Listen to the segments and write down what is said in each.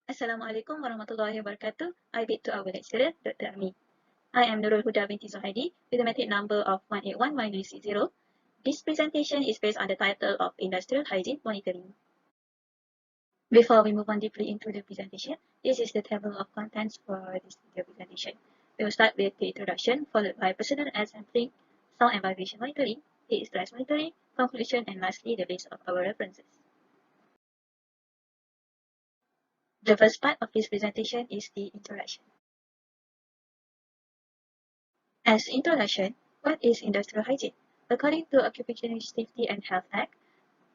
Assalamualaikum warahmatullahi wabarakatuh. I bid to our lecturer, Dr. Ami. I am Nurul Huda binti Zuhaidi with a method number of 181-960. This presentation is based on the title of Industrial Hygiene Monitoring. Before we move on deeply into the presentation, this is the table of contents for this video presentation. We will start with the introduction, followed by personal air sampling, sound and vibration monitoring, heat stress monitoring, conclusion, and lastly, the list of our references. The first part of this presentation is the introduction. As introduction, what is industrial hygiene? According to Occupational Safety and Health Act,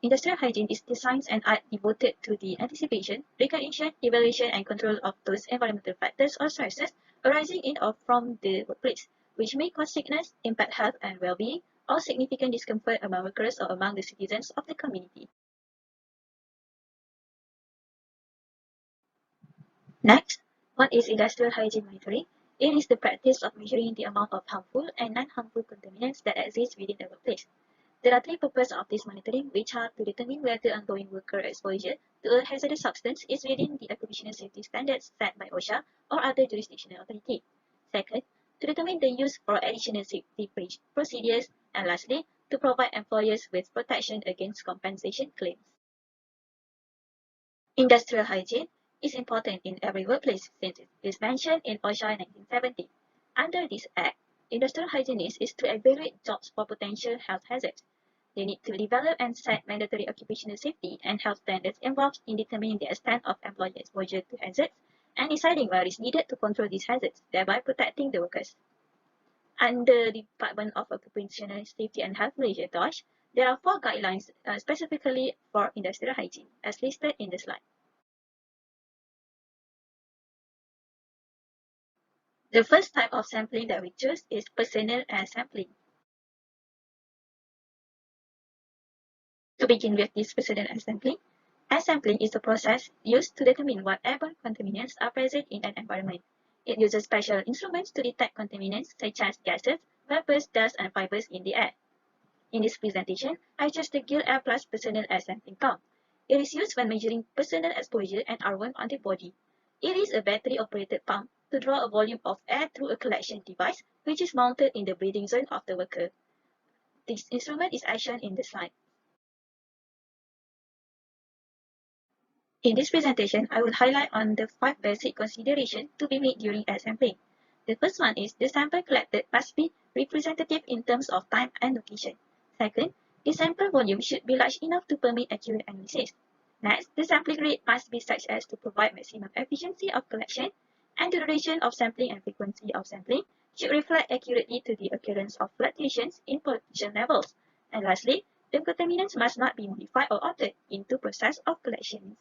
industrial hygiene is the science and art devoted to the anticipation, recognition, evaluation, and control of those environmental factors or stresses arising in or from the workplace, which may cause sickness, impact health and well-being, or significant discomfort among workers or among the citizens of the community. Next, what is industrial hygiene monitoring? It is the practice of measuring the amount of harmful and non-harmful contaminants that exist within the workplace. There are three purposes of this monitoring, which are to determine whether ongoing worker exposure to a hazardous substance is within the occupational safety standards set by OSHA or other jurisdictional authority. Second, to determine the use for additional safety procedures. And lastly, to provide employers with protection against compensation claims. Industrial hygiene is important in every workplace since it is mentioned in OSHA 1970. Under this act, industrial hygienist is to evaluate jobs for potential health hazards. They need to develop and set mandatory occupational safety and health standards involved in determining the extent of employee exposure to hazards and deciding where is needed to control these hazards, thereby protecting the workers. Under the Department of Occupational Safety and Health Malaysia (DOSH), there are 4 guidelines specifically for industrial hygiene, as listed in the slide. The first type of sampling that we choose is personal air sampling. To begin with this personal air sampling is the process used to determine what airborne contaminants are present in an environment. It uses special instruments to detect contaminants such as gases, vapors, dust, and fibers in the air. In this presentation, I chose the Gill Air Plus personal air sampling pump. It is used when measuring personal exposure and aroma on the body. It is a battery-operated pump to draw a volume of air through a collection device which is mounted in the breathing zone of the worker. This instrument is as shown in the slide. In this presentation, I will highlight on the 5 basic considerations to be made during air sampling. The first one is the sample collected must be representative in terms of time and location. Second, the sample volume should be large enough to permit accurate analysis. Next, the sampling rate must be such as to provide maximum efficiency of collection, and the duration of sampling and frequency of sampling should reflect accurately to the occurrence of fluctuations in pollution levels. And lastly, the contaminants must not be modified or altered into process of collection.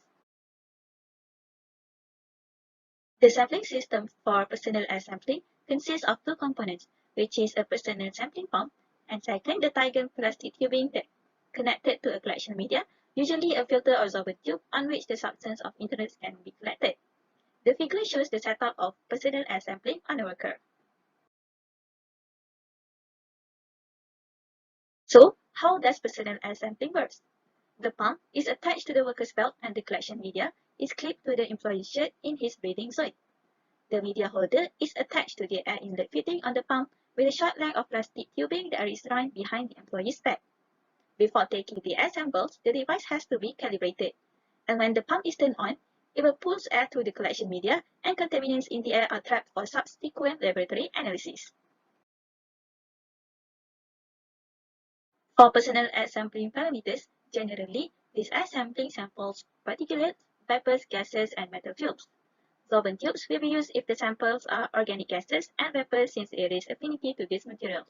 The sampling system for personal air sampling consists of 2 components, which is a personal sampling pump, and second, the Tiger plastic tubing that connected to a collection media, usually a filter or absorber tube on which the substance of interest can be collected. The figure shows the setup of personal air sampling on a worker. So, how does personal air sampling work? The pump is attached to the worker's belt and the collection media is clipped to the employee's shirt in his breathing zone. The media holder is attached to the air inlet fitting on the pump with a short length of plastic tubing that is run behind the employee's back. Before taking the air samples, the device has to be calibrated. And when the pump is turned on, it will push air through the collection media and contaminants in the air are trapped for subsequent laboratory analysis. For personal air sampling parameters, generally, this air sampling samples particulates, vapors, gases, and metal tubes. Solvent tubes will be used if the samples are organic gases and vapors since there is affinity to these materials.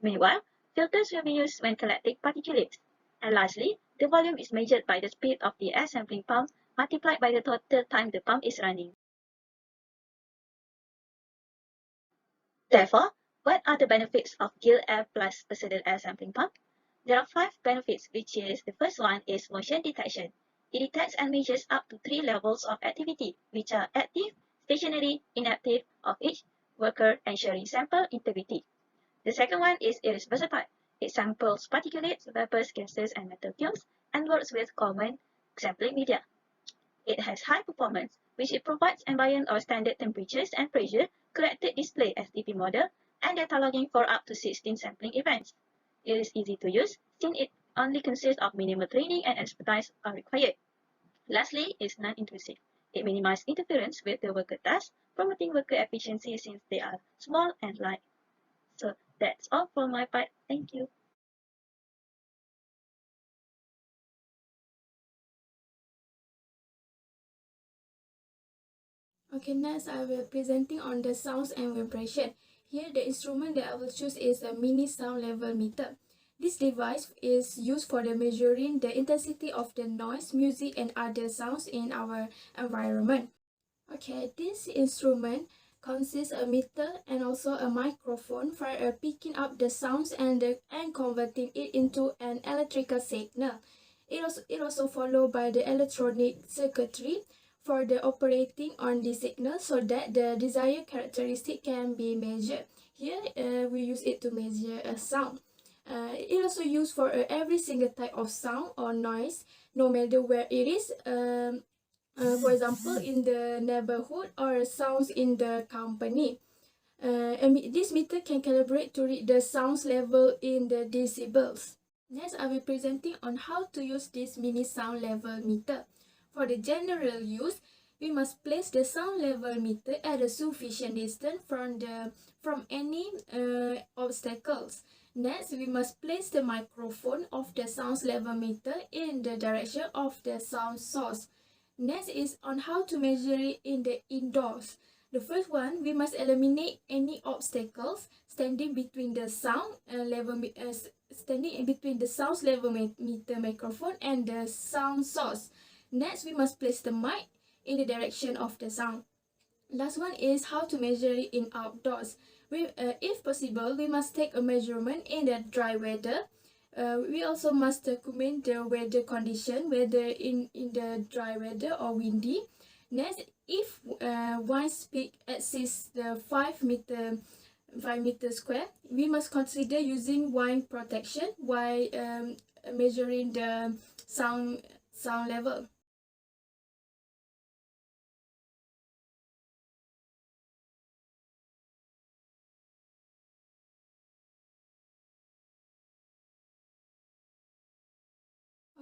Meanwhile, filters will be used when collecting particulates. And lastly, the volume is measured by the speed of the air sampling pump multiplied by the total time the pump is running. Therefore, what are the benefits of Gill Air Plus personal air sampling pump? There are 5 benefits, which is the first one is motion detection. It detects and measures up to 3 levels of activity, which are active, stationary, inactive of each worker, ensuring sample integrity. The second one is it is versatile. It samples particulates, vapors, gases, and metal fumes and works with common sampling media. It has high performance which it provides ambient or standard temperatures and pressure, corrected display STP model, and data logging for up to 16 sampling events. It is easy to use since it only consists of minimal training and expertise are required. Lastly, it's non-intrusive. It minimizes interference with the worker tasks, promoting worker efficiency since they are small and light. So that's all for my part. Thank you. Okay, next I will presenting on the sounds and vibration. Here the instrument that I will choose is a mini sound level meter. This device is used for the measuring the intensity of the noise, music and other sounds in our environment. Okay, this instrument consists a meter and also a microphone for picking up the sounds and converting it into an electrical signal. It also followed by the electronic circuitry for the operating on the signal so that the desired characteristic can be measured. Here we use it to measure a sound. It also used for every single type of sound or noise, no matter where it is. For example, in the neighborhood or sounds in the company. This meter can calibrate to read the sounds level in the decibels. Next, I will be presenting on how to use this mini sound level meter. For the general use, we must place the sound level meter at a sufficient distance from any obstacles. Next, we must place the microphone of the sound level meter in the direction of the sound source. Next is on how to measure it in the indoors. The first one, we must eliminate any obstacles standing between the sound level meter microphone and the sound source. Next, we must place the mic in the direction of the sound. Last one is how to measure it in outdoors. If possible, we must take a measurement in the dry weather. We also must document the weather condition, whether in the dry weather or windy. Next, if one's peak exceeds the 5 meter square, we must consider using wind protection while measuring the sound level.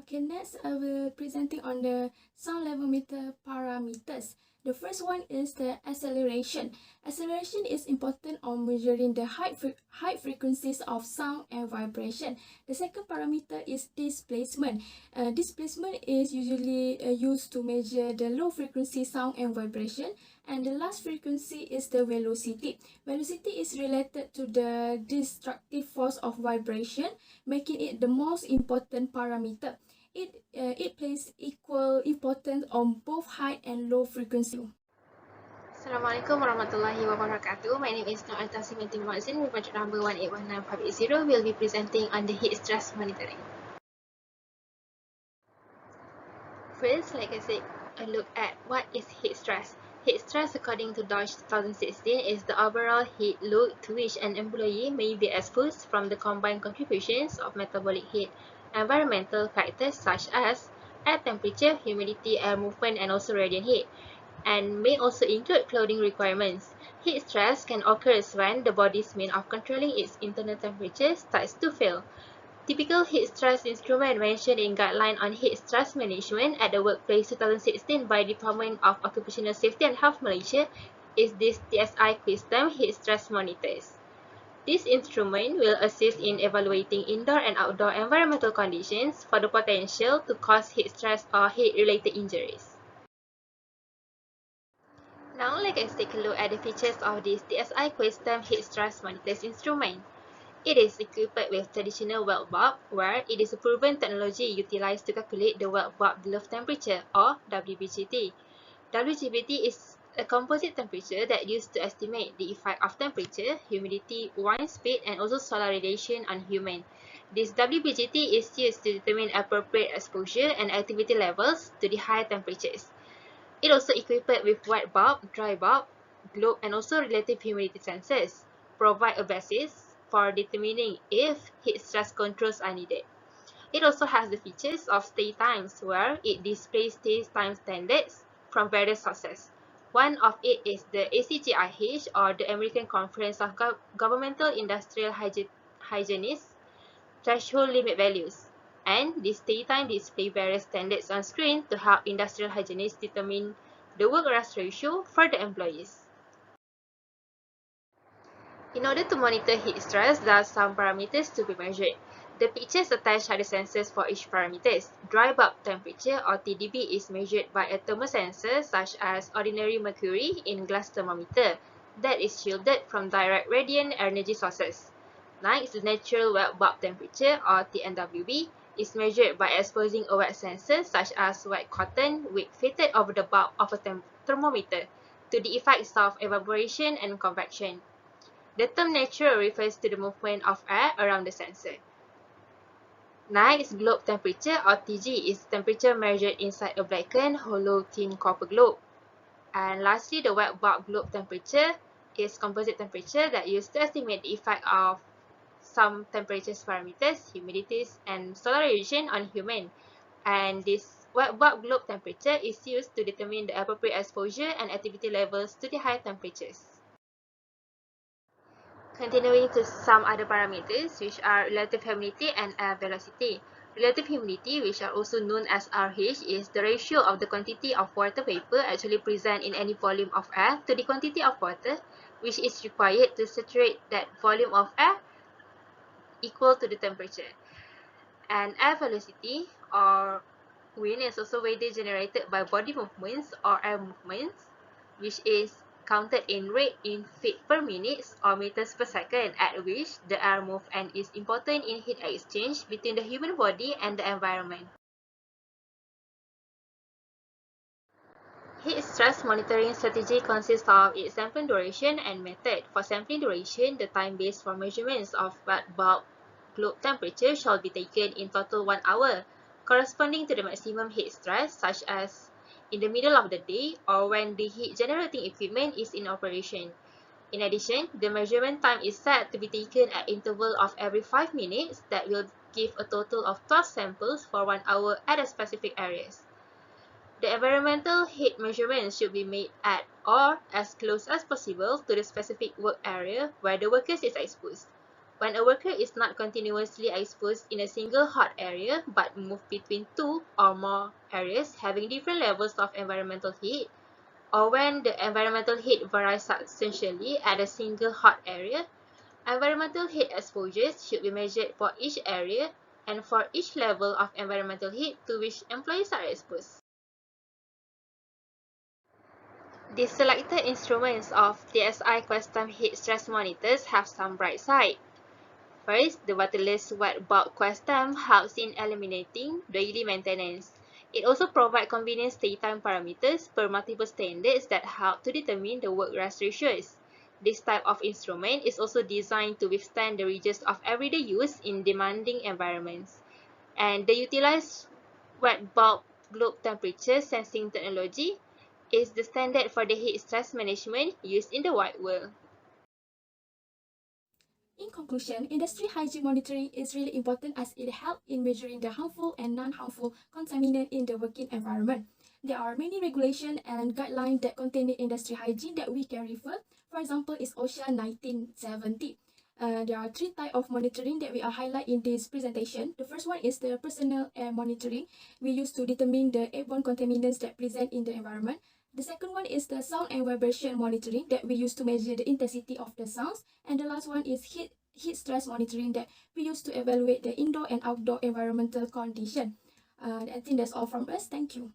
Okay, next I will presenting on the sound level meter parameters. The first one is the acceleration. Acceleration is important on measuring the high frequencies of sound and vibration. The second parameter is displacement. Displacement is usually used to measure the low frequency sound and vibration. And the last frequency is the velocity. Velocity is related to the destructive force of vibration, making it the most important parameter. It plays equal importance on both high and low frequency. Assalamualaikum warahmatullahi wabarakatuh. My name is Nur Alyaa Tasnim, binti Mohammad Zin, with project number 181950. We'll be presenting on the heat stress monitoring. First, like I said, a look at what is heat stress. Heat stress, according to Dodge 2016, is the overall heat load to which an employee may be exposed from the combined contributions of metabolic heat, environmental factors such as air temperature, humidity, air movement, and also radiant heat, and may also include clothing requirements. Heat stress can occur when the body's means of controlling its internal temperature starts to fail. Typical heat stress instrument mentioned in Guideline on Heat Stress Management at the Workplace 2016 by Department of Occupational Safety and Health Malaysia is this TSI Quiz-Time Heat Stress Monitors. This instrument will assist in evaluating indoor and outdoor environmental conditions for the potential to cause heat stress or heat-related injuries. Now let's take a look at the features of this TSI Quiz-Time Heat Stress Monitors instrument. It is equipped with traditional weld bulb, where it is a proven technology utilized to calculate the weld bulb loft temperature, or WBGT. WBGT is a composite temperature that used to estimate the effect of temperature, humidity, wind speed, and also solar radiation on human. This WBGT is used to determine appropriate exposure and activity levels to the high temperatures. It also equipped with wet bulb, dry bulb, globe, and also relative humidity sensors, provide a basis for determining if heat stress controls are needed. It also has the features of stay times, where it displays stay time standards from various sources. One of it is the ACGIH, or the American Conference of Governmental Industrial Hygienists Threshold Limit Values, and this daytime display various standards on screen to help industrial hygienists determine the work-rest ratio for the employees. In order to monitor heat stress, there are some parameters to be measured. The pictures attach are the sensors for each parameters. Dry bulb temperature, or TDB, is measured by a thermosensor such as ordinary mercury in glass thermometer that is shielded from direct radiant energy sources. Next, the natural wet bulb temperature, or TNWB, is measured by exposing a wet sensor such as wet cotton wick fitted over the bulb of a thermometer to the effects of evaporation and convection. The term natural refers to the movement of air around the sensor. Next, globe temperature, or TG, is temperature measured inside a blackened, hollow, thin copper globe. And lastly, the wet bulb globe temperature is composite temperature that used to estimate the effect of some temperature parameters, humidities, and solar radiation on human. And this wet bulb globe temperature is used to determine the appropriate exposure and activity levels to the high temperatures. Continuing to some other parameters, which are relative humidity and air velocity. Relative humidity, which are also known as RH, is the ratio of the quantity of water vapor actually present in any volume of air to the quantity of water which is required to saturate that volume of air equal to the temperature. And air velocity, or wind, is also weight generated by body movements or air movements, which is counted in rate in feet per minute or meters per second, at which the air moves and is important in heat exchange between the human body and the environment. Heat stress monitoring strategy consists of its sampling duration and method. For sampling duration, the time base for measurements of wet bulb globe temperature shall be taken in total 1 hour, corresponding to the maximum heat stress, such as in the middle of the day or when the heat generating equipment is in operation. In addition, the measurement time is set to be taken at interval of every 5 minutes that will give a total of 12 samples for 1 hour at a specific areas. The environmental heat measurements should be made at or as close as possible to the specific work area where the worker is exposed. When a worker is not continuously exposed in a single hot area but move between two or more areas having different levels of environmental heat, or when the environmental heat varies substantially at a single hot area, environmental heat exposures should be measured for each area and for each level of environmental heat to which employees are exposed. The selected instruments of TSI custom heat stress monitors have some bright side. First, the waterless wet bulb custom helps in eliminating daily maintenance. It also provides convenient daytime parameters per multiple standards that help to determine the work-rest ratios. This type of instrument is also designed to withstand the rigors of everyday use in demanding environments. And the utilized wet bulb globe temperature sensing technology is the standard for the heat stress management used in the wide world. In conclusion, industry hygiene monitoring is really important as it helps in measuring the harmful and non-harmful contaminant in the working environment. There are many regulations and guidelines that contain the industry hygiene that we can refer. For example, is OSHA 1970. There are 3 types of monitoring that we are highlight in this presentation. The first one is the personal air monitoring. We use to determine the airborne contaminants that present in the environment. The second one is the sound and vibration monitoring that we use to measure the intensity of the sounds. And the last one is heat stress monitoring that we use to evaluate the indoor and outdoor environmental condition. I think that's all from us. Thank you.